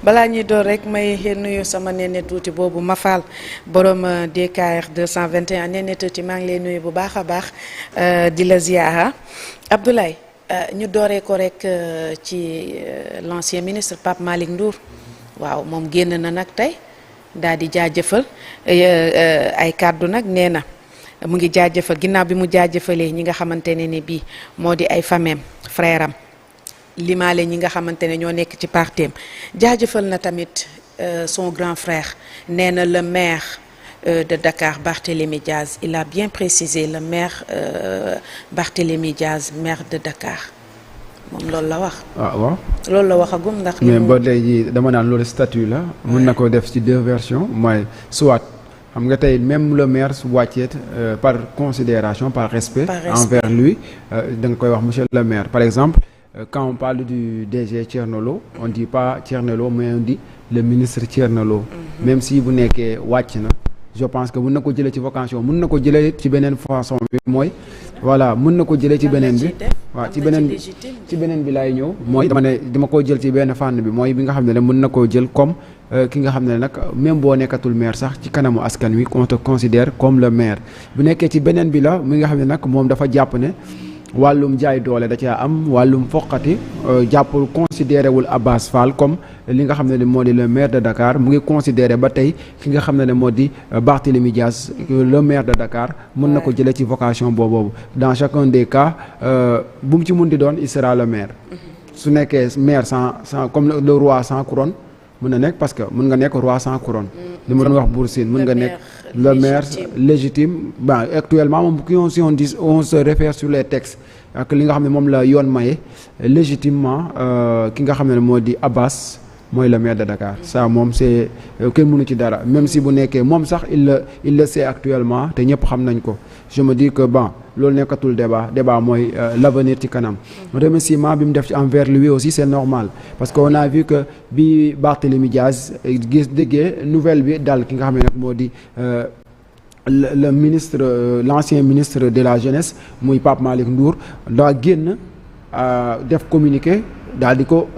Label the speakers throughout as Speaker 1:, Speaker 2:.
Speaker 1: balaa ñuy door rek may nuyu sama nene tuuti boobu Mafal borom DKR 221 nene tuuti maa ngi lay nuyu bu baax a baax di la ziara Abdoulaye ñu dooree ko rek ci l'ancien ministre Pape Malick Ndour waaw moom génn na nag tey daal di jaajëfal ay kàddu nag nee na mu ngi jaajëfal ginnaaw bi mu jaajëfalee ñi nga xamante ne ni bii moo di ay fameem frère am limaale ñi nga xamante ne ñoo nekk ci partem jaajëfal na tamit son grand frère nee na le maire de Dakar Barthélémy Diaz il a bien précisé le maire Barthélémy Diaz maire de Dakar moom loolu la wax.
Speaker 2: waaw
Speaker 1: loolu la waxagum ndax.
Speaker 2: mais ba léegi dama naan loolu statut la. mën na ko def ci deux versions mooy soit xam nga tey même le maire su wàccee par considération par respect. Envers lui da nga koy wax monsieur le maire par exemple. Quand on parle du DG Thierno Lo on dit pas Thierno Lo mais on dit le ministre Thierno Lo. Même si bu nekkee wàcc na je pense que mën na ko jëlee ci vocation mën na ko jëlee ci beneen façon bi mooy voilà mën na ko jëlee ci beneen bi waaw ci beneen bi laay ñëw mooy dama ko jël ci benn fànn bi mooy bi nga xam ne mën na koo jël comme ki nga xam ne nag même boo nekkatul maire sax ci kanamu askan wi on te considère comme le maire bu nekkee ci beneen bi la mi nga xam ne nag moom dafa jàpp ne wàllum jaay doole da caa am wàllum foqati jàppul considéré wul Abass Fall comme li nga xam ne moo di le maire de Dakar mu ngi considéré ba tey ki nga xam ne moo di Barthélémy Diaz le maire de Dakar mën na ko jëlee ci vocation boobu dans chacun des cas bu mu ci mun di doon il sera le maire su nekkee maire sans comme le roi sans couronne mën na nekk parce que mën nga nekk roi sans couronne li ma doon wax Bour Sine mën nga nekk le maire légitime bon actuellement moom si on se réfère sur les textes ak li nga xam ne moom la yoon maye légitimement ki nga xam ne moo di Abass mooy le maire de Dakar ça moom c'est kenn mënu ci dara même si bu nekkee moom sax il le sait actuellement te ñëpp xam nañ ko je me dis que bon loolu nekkatul débat mooy l'avenir ci kanam remerciement bi mu def ci envers lui aussi c'est normal parce que on a vu que bi Barthélémy Diaz gis déggee nouvelle bi dal ki nga xam ne nag moo di le ministre l'ancien ministre de la jeunesse muy Pape Malick Ndour daa génn def communiqué daal di ko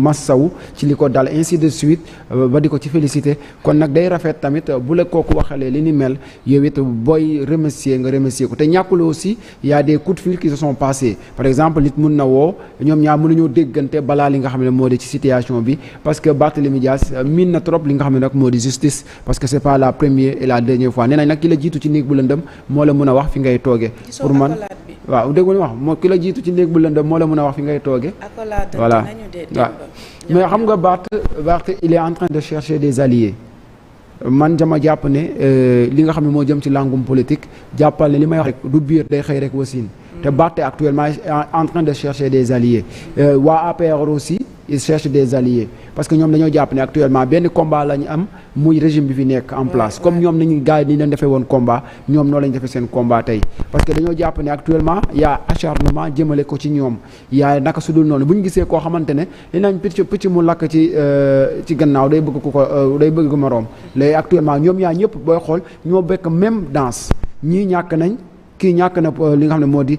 Speaker 2: massawu ci li ko dal ainsi de suite ba di ko ci félicité kon nag day rafet tamit bu la kooku waxalee li ni mel yow it booy remercier nga remercier ko te ñàkkul aussi y a des coups de fil qui se sont passés par exemple nit mun na woo ñoom ñaar mën nañoo déggante balaa li nga xam ne moo di ci situation bi parce que Barthélémy Diaz miin na trop li nga xam ne nag moo di justice parce que c'est pas la première et la dernière fois nee nañ nag ki la jiitu ci néeg bu lëndëm moo la mën a wax fi ngay toogee pour man waaw dégg nga wax moo ki la jiitu ci néeg bu lëndëm moo la mën a wax fi ngay toogee voilà waaw mais xam nga Barth il est en train de chercher des alliés man dama jàpp ne li nga xam ne moo jëm ci langum politique jàppal ne li may wax rek du biir day xëy rek wasin te Barth actuellement en train de chercher des alliés waa APR aussi il cherche des alliés parce que ñoom dañoo jàpp ne actuellement benn combat la ñu am muy régime bi fi nekk en place comme ñoom nañu gars yi ni leen defee woon combat ñoom noonu lañu defee seen combat tey parce que dañoo jàpp ne actuellement y a acharnement jëmale ko ci ñoom yaa naka su dul noonu bu ñu gisee koo xamante ne li nañ picc mu lakk ci gannaaw day bëgg day bëgg moroom léegi actuellement ñoom yaa ñëpp booy xool ñoo bekk même danse ñii ñàkk nañ kii ñàkk na li nga xam ne moo di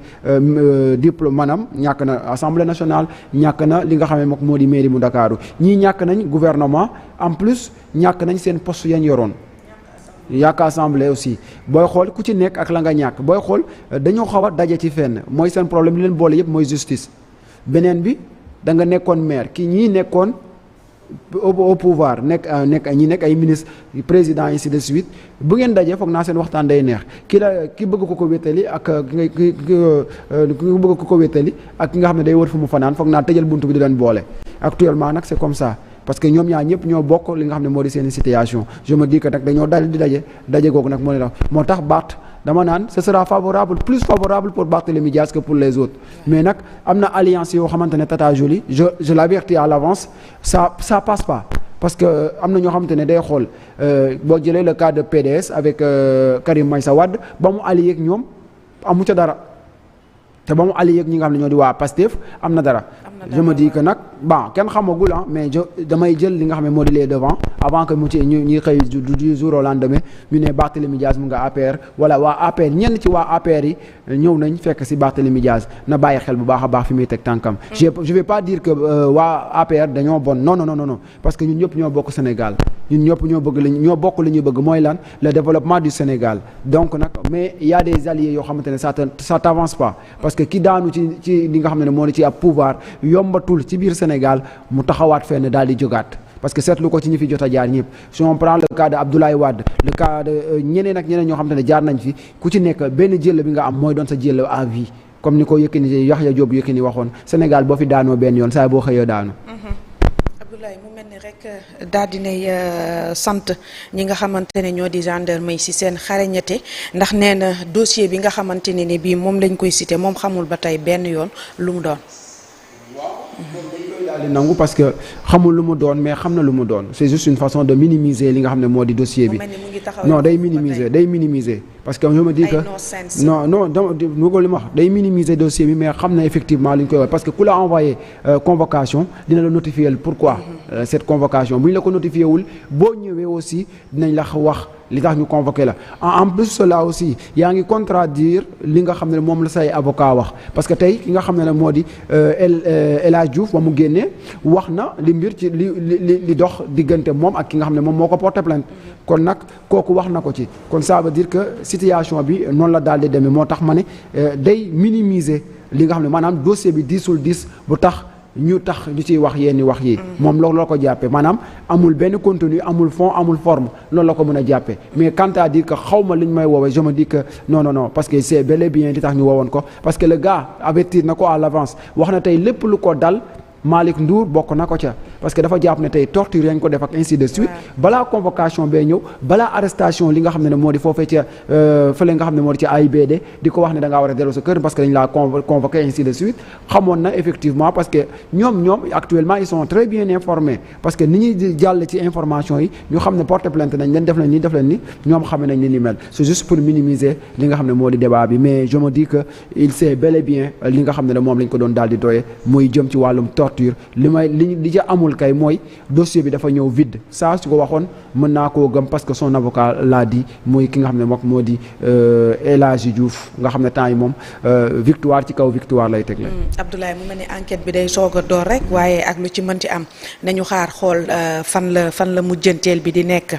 Speaker 2: diplôme maanaam ñàkk na assemblée nationale ñàkk na li nga xam ne moom moo di mairie mu Ndakaaru ñii ñàkk nañ gouvernement en plus ñàkk nañ seen poste yañ yoroon yàkk assemblée aussi booy xool ku ci nekk ak la nga ñàkk booy xool dañoo xaw a daje ci fenn mooy seen problème li leen boole yëpp mooy justice beneen bi da nga nekkoon maire kii ñii nekkoon au pouvoir nekk ay ministre président ainsi de suite bu ngeen dajee foog naa seen waxtaan day neex ki bëgg ko wéttali ak ki bëgg ko wéttali ak ki nga xam ne day wër fu mu fanaan foog naa tëjal buntu bi di leen boole actuellement nag c'est comme ça parce que ñoom ñaar ñëpp ñoo bokk li nga xam ne moo di seen situation je me dis que nag dañoo dal di daje googu nag moo tax Barth dama naan ce sera plus favorable pour Barthélémy Diaz que pour les autres mais nag am na alliance yoo xamante ne Tata Jolie je l'avertis à l'avance ça passe pas parce que am na ñoo xamante ne day xool boo jëlee le cas de PDS avec Karim Meïssa Wade ba mu allié ak ñoom amu ca dara te ba mu allié ak ñi nga xam ne ñoo di waa Pastef am na dara je me dis que nag bon kenn xamagul mais damay jël li nga xam ne moo di les devants avant que mu ci ñuy xëy du jour au lendemain ñu ne Barthélémy Dias mu nga APR wala waa APR ñenn ci waa APR yi ñëw nañ fekk si Barthélémy Dias na bàyyi xel bu baax a baax fi muy teg tànkam. je vais pas dire que waa APR dañoo bon non parce que ñun ñëpp ñoo bokk Sénégal ñun ñëpp ñoo bokk li ñu bëgg mooy lan le développement du Sénégal donc nag mais il y a des alliés yoo xamante ne ça t'avance pas parce que ki daanu ci li nga xam ne moo di ci ab pouvoir yombatul ci biir Sénégal mu taxawaat fenn daal di jógaat parce que seetlu ko ci ñi fi jot a jaar ñëpp si on prend le cas de Abdoulaye Wade le cas de ñeneen ak ñeneen ñoo xamante ne jaar nañ fi ku ci nekk benn jël bi nga am mooy doon sa jël à vie comme ni ko Yékini Yaxya Jóob Yékini waxoon Sénégal boo fi daanoo benn yoon saa boo xëyee daanu.
Speaker 1: Abdoulaye mu mel ni rek daal dinay sant ñi nga xamante ne ñoo di gendarme yi ci seen xarañate ndax nee na dossier bi nga xamante ne ni bii moom lañ koy cité moom xamul ba tey benn yoon lu mu doon.
Speaker 2: daal di nangu parce que xamul lu mu doon mais xam na lu mu doon c'est juste une façon de minimiser li nga xam ne moo di dossier bi non day minimiser parce que je me dis que non mu ko li ma wax day minimiser dossier bi mais xam na effectivement li ñu koy wax parce que ku la envoyé convocation dina la notifier pourquoi cette convocation bu ñu la ko notifié wul boo ñëwee aussi dinañ la wax li tax ñu convoqué la en plus cela aussi yaa ngi contradire li nga xam ne moom la say avocat wax parce que tey ki nga xam ne moo di El Hadj Diouf ba mu génnee wax na li mbir ci li dox diggante moom ak ki nga xam ne moom moo ko porté plainte kon nag kooku wax na ko ci kon ça veut dire que situation bi noonu la daal di demee moo tax ma ne day minimiser li nga xam ne maanaam dossier bi diisul bu tax ñu ciy wax yenn wax yi moom loolu la ko jàppee maanaam amul benn contenu amul fond amul forme loolu la ko mën a jàppee mais quant à dire que xaw ma li ñu may woowee je me dis que non parce que c'est bel et bien li tax ñu woowoon ko parce que le gars avertir na ko à l'avance wax na tey lépp lu ko dal Malick Ndour bokk na ko ca parce que dafa jàpp ne tey torture yañ ko def ak ainsi de suite balaa convocation bee ñëw balaa arrestation li nga xam ne moo di foofee ca fële nga xam ne moo di ca AIBD di ko wax ne da ngaa war a dellu sa kër parce que dañ laa convoqué ainsi de suite xamoon na effectivement parce que ñoom actuellement ils sont très bien informés parce que ni ñuy jàll ci information yi ñu xam ne porte plainte nañ leen def leen ni ñoom xame nañ ni mel c'est juste pour minimiser li nga xam ne moo di débat bi mais je me dis que il sait bel et bien li nga xam ne moom lañ ko doon daal di doyee muy jëm ci wàllum li ca amul kay mooy dossier bi dafa ñëw vide ça su ko waxoon mën naa koo gëm parce que son avocat l'a dit muy ki nga xam ne moom moo di El Hadji Diouf nga xam ne temps yi moom victoire ci kaw victoire lay tegle.
Speaker 1: Abdoulaye mu mel ni enquête bi day soog a door rek waaye ak lu ci mënti am nañu xaar xool fan la mujjanteel bi di nekk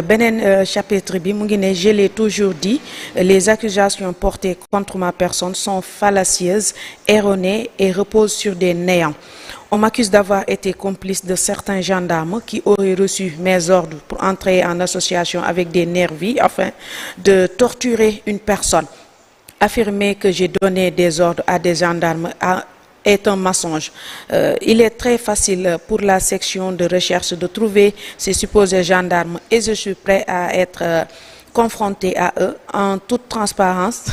Speaker 1: beneen chapitre bi mu ngi ne je l'ai toujours dit les accusations portées contre ma personne sont fallacieuses erronées et reposent sur des néants. On m'accuse d'avoir été complice de certains gendarmes qui auraient reçu mes ordres pour entrer en association avec des nervis afin de torturer une personne. Affirmer que j'ai donné des ordres à des gendarmes est un mensonge. Il est très facile pour la section de recherche de trouver ces supposés gendarmes et je suis prêt à être confronté à eux en toute transparence.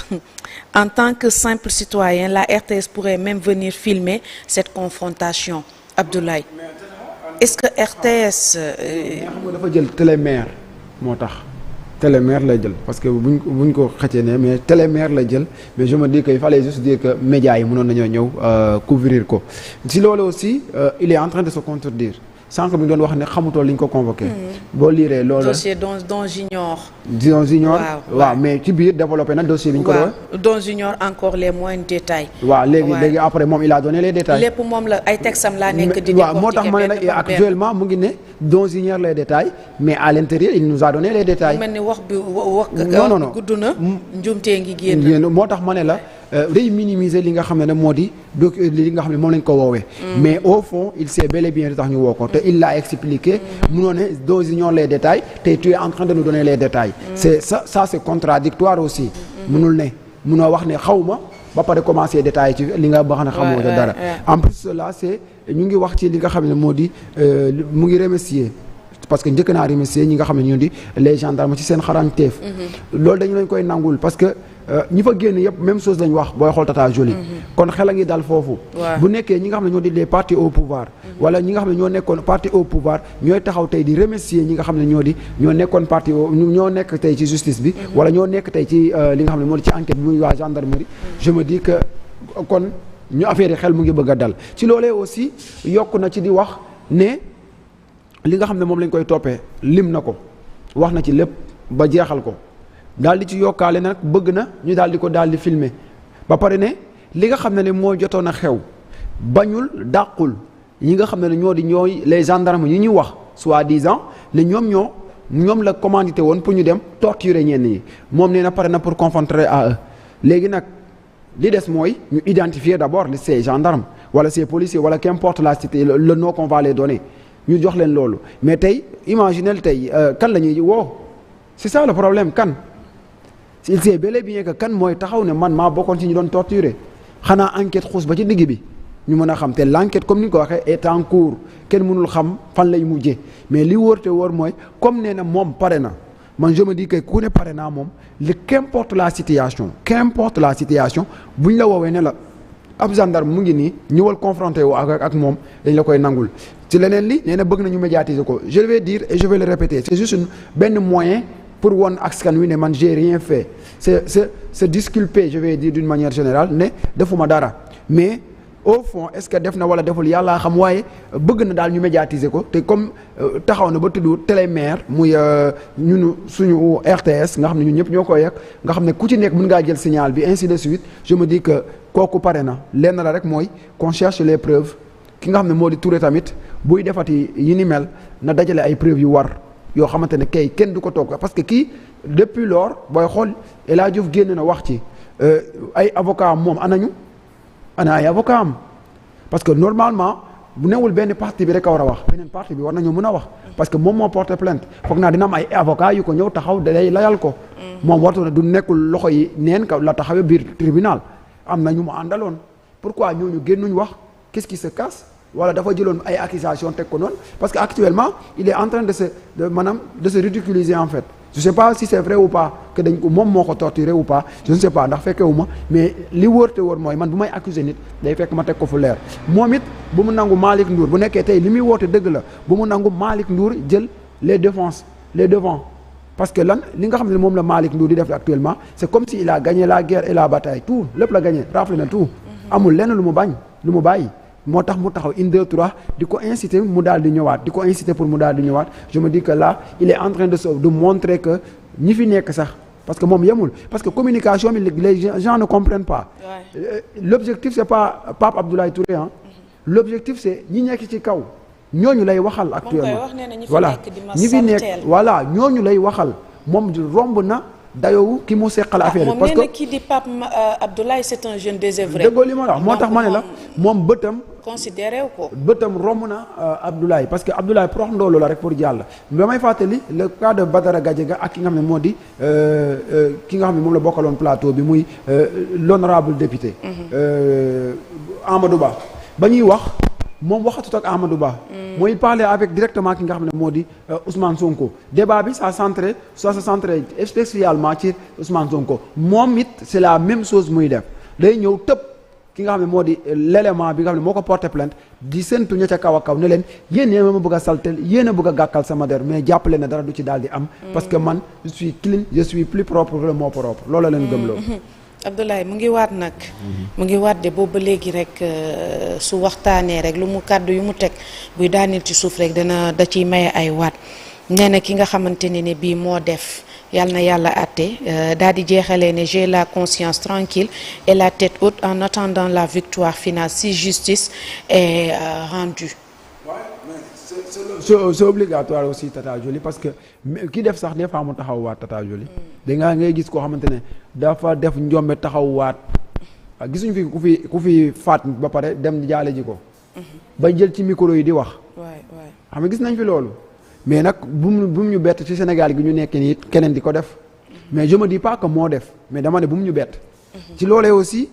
Speaker 1: En tant que simple citoyen, la RTS pourrait même venir filmer cette confrontation. Abdoulaye, est-ce que RTS...
Speaker 2: dafa jël télémaire moo tax télémaire lay jël parce que buñ ko xëccee ne mais télémaire lay jël mais je me dis que il fallait juste dire que médias yi mënoon nañoo ñëw couvrir ko si loolu aussi il est en train de se contredire sànq bi doon wax ne xamutoo li ñu ko convoqué. boo liiree loolu
Speaker 1: dossier dont j'ignore.
Speaker 2: waaw mais ci biir développé na dossier bi ñu ko doon.
Speaker 1: dont j'ignore encore les moindres détails.
Speaker 2: waaw léegi après moom il a donné les détails.
Speaker 1: lépp moom la ay texam laa nekk di.
Speaker 2: waaw moo tax ma ne nag actuellement mu ngi ne dont j'ignore les détails mais à l'intérieur il nous a donné les détails.
Speaker 1: mu mel ni wax bi gudd na. njumtee ngi génn.
Speaker 2: moo tax ma ne la. day minimiser li nga xam ne moo di li nga xam ne moom lañ ko woowee. mais au fond il sait bel et bien li tax ñu woo ko te il l'a expliqué. munoo ne dont j'ignore les détails te tu es en train de nous donner les détails. c'est ça c'est contradictoire aussi. munoo wax ne xawma ba pare commencer détailler ci li nga wax ne xamoo dara. en plus cela c'est ñu ngi wax ci li nga xam ne moo di mu ngi remercier. parce que njëkk naa remercier ñi nga xam ne ñu di les gendarmes ci seen xarañteef. loolu dañu leen koy nangul parce que ñi fa génn yëpp même chose lañ wax booy xool Tata Jolie. kon xel a ngi dal foofu. bu nekkee ñi nga xam ne ñoo di les partis au pouvoir. wala ñi nga xam ne ñoo nekkoon parti au pouvoir ñooy taxaw tey di remercier ñi nga xam ne ñoo nekkoon parti ñoo nekk tey ci justice bi. wala ñoo nekk tey ci li nga xam ne moo di ci enquête bi muy waa gendarmerie. je me dis que kon ñu affaire yi xel mu ngi bëgg a dal ci loolee aussi yokk na ci di wax ne li nga xam ne moom lañ koy toppee lim na ko wax na ci lépp ba jeexal ko daal di ci yokkaale nag bëgg na ñu daal di ko daal di filmer ba pare ne li nga xam ne moo jotoon a xew bañul dàqul ñi nga xam ne ñooy les gendarmes yi ñuy wax soi-disant ne ñoom la commandité woon pour ñu dem torturer ñenn ñi moom nee na pare na pour confronter à eux léegi nag li des mooy ñu identifier d'abord ces gendarmes wala ces policiers wala qu'importe la cité le nom qu'on va les donner ñu jox leen loolu mais tey imaginez tey kan la ñuy woo c'est ça le problème kan il sait bel et bien que kan mooy taxaw ne man maa bokkoon ci ñu doon torturer xanaa enquête xuus ba ci digg bi ñu mën a xam te l'enquête comme ni nga ko waxee est en cours kenn mënul xam fan lay mujjee mais li wóor te wóor mooy comme nee na moom pare na man je me dis que ku ne pare naa moom qu'importe la situation bu ñu la woowee ne la ab gendarme mu ngi nii ñëwal confronté wu ak moom dañ la koy nangul ci leneen li nee na bëgg nañu médiatiser ko je vais dire et je vais le répéter c'est juste benn moyen pour won askan wi ne man j'ai rien fait c'est disculper je vais dire d'une manière générale ne defuma dara mais au fond est-ce que def na wala deful yàllaa xam waaye bëgg na daal ñu médiatiser ko te comme taxaw na ba tudd télémaire muy ñun suñu RTS nga xam ne ñun ñëpp ñoo koy yegg nga xam ne ku ci nekk mën ngaa jël signal bi ainsi de suite je me dis que kooku pare na lenn la rek mooy qu'on cherche les preuves ki nga xam ne moo di Touré tamit buy defati yi ni mel na dajale ay preuves yu war yoo xamante ne kay kenn du ko toog parce que kii depuis lors booy xool El Hadj Diouf génn na wax ci ay avocat moom ana ay avocat am parce que normalement bu newul benn partie bi rek a war a wax beneen partie bi war nañoo mën a wax parce que moom moo porté plainte foog naa dina am ay avocat yu ko ñëw taxaw day layal ko moom wartu na du nekkul loxo yi neen ka la taxawee biir tribunal am na ñu mu àndaloon pourquoi ñooñu génnuñ wax qu'est-ce qui se casse wala dafa jëloon ay accusations teg ko noonu parce que actuellement il est en train de se ridiculiser en fait je sais pas si c'est vrai ou pas que dañ ko moom moo ko torturé ou pas je ne sais pas ndax fekkewu ma mais li wóor te wóor mooy man bu may accuser nit day fekk ma teg ko fu leer moom it bu mu nangu Malick Ndour bu nekkee tey li muy woote dëgg la bu mu nangu Malick Ndour jël les devants parce que lan li nga xam ne moom la Malick Ndour di def actuellement c'est comme si il a gagné la guerre et la bataille tout lépp la gagné rafle na tout amul lenn lu mu bañ lu mu bàyyi moo tax mu taxaw 1 2 3 di ko inciter mu daal di ñëwaat di ko inciter pour mu daal di ñëwaat je me dis que là il est en train de montrer que ñi fi nekk sax parce que moom yemul parce que communication bi les gens ne comprennent pas l'objectif c'est pas Pape Abdoulaye Touré l'objectif c'est ñi nekk ci kaw ñooñu lay waxal actuellement voilà ñi fi nekk voilà ñooñu lay waxal moom romb na dayoo ki mu seqal affaire yi parce que
Speaker 1: kii di Pape Abdoulaye c'est un jeune désœuvré
Speaker 2: déggoo li ma la wax moo tax ma ne la moom
Speaker 1: considéré ko
Speaker 2: bëtam romb na Abdoulaye parce que Abdoulaye prox ndoolu la rek pour jàll ba may fàttali le cas de Badara Gadiaga ak ki nga xam ne moo di ki nga xam ne moom la bokkaloon plateau bi muy l'honorable député Amadou ba ñuy wax moom waxatut ak Amadou Ba mooy parler avec directement ki nga xam ne moo di Ousmane Sonko débat bi ça se centré spécialement ci Ousmane Sonko moom it c'est la même chose muy def day ñëw tëb ki nga xam ne moo di l'élément bi nga xam ne moo ko porté plainte di séntu ña ca kaw a kaw ne leen yéen ma bëgg a saltel yéen a bëgg a gàkkal sama der mais jàppale ne dara du ci daal di am parce que man je suis clean je suis plus propre que le mot propre loolu leen gëmloo
Speaker 1: Abdoulaye mu ngi waat nag mu ngi waat de boobu ba léegi rek su waxtaanee rek lu mu kàddu yu mu teg buy daaneel ci suuf rek da ciy maye ay waat nee na ki nga xamante ne bii moo def yàlla na yàlla àtte daal di jeexalee ne j'ai la conscience tranquille et la tête haute en attendant la victoire finale si justice est rendue.
Speaker 2: c'est obligatoire aussi Tata Jolie parce que ki def sax des fois mu taxaw waat Tata Jolie da nga ngay gis koo xamante ne dafa def njombe taxaw waat gisuñu fi ku fi faat ba pare dem jaale ji ko ba jël ci micro yi di wax xam nga gis nañ fi loolu mais nag bu mu ñu bett ci Sénégal gi ñu nekk nii keneen di ko def mais je me dis pas que moo def mais dama ne bu mu ñu bett ci loolee aussi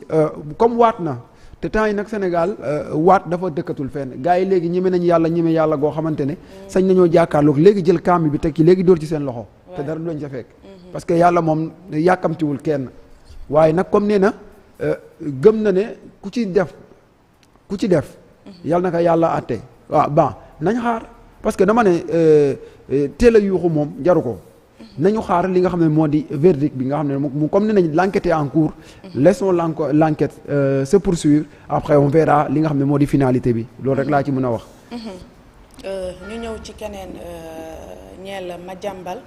Speaker 2: comme waat na te temps yi nag Sénégal waat dafa dëkkatul fenn gars yi léegi ñeme nañu ñeme yàlla goo xamante ne sañ nañoo jàkkaarloog léegi jël kaami bi teg ci léegi dóor ci seen loxo te dara du lañ ca fekk parce que yàlla moom yàkkamtiwul kenn waaye nag comme nee na gëm na ne ku ci def yàlla na ko yàlla àtte waaw nañ xaar parce que dama ne teel a yuuxu moom jaru ko nañu xaar li nga xam ne moo di verdict bi nga xam ne mu comme ne nañ l'enquête est en cours. laissons l'enquête se poursuivre après on verra li nga xam ne moo di finalité bi loolu rek laa ci mën a wax.
Speaker 1: ñu ñëw ci keneen ñeel Madiambal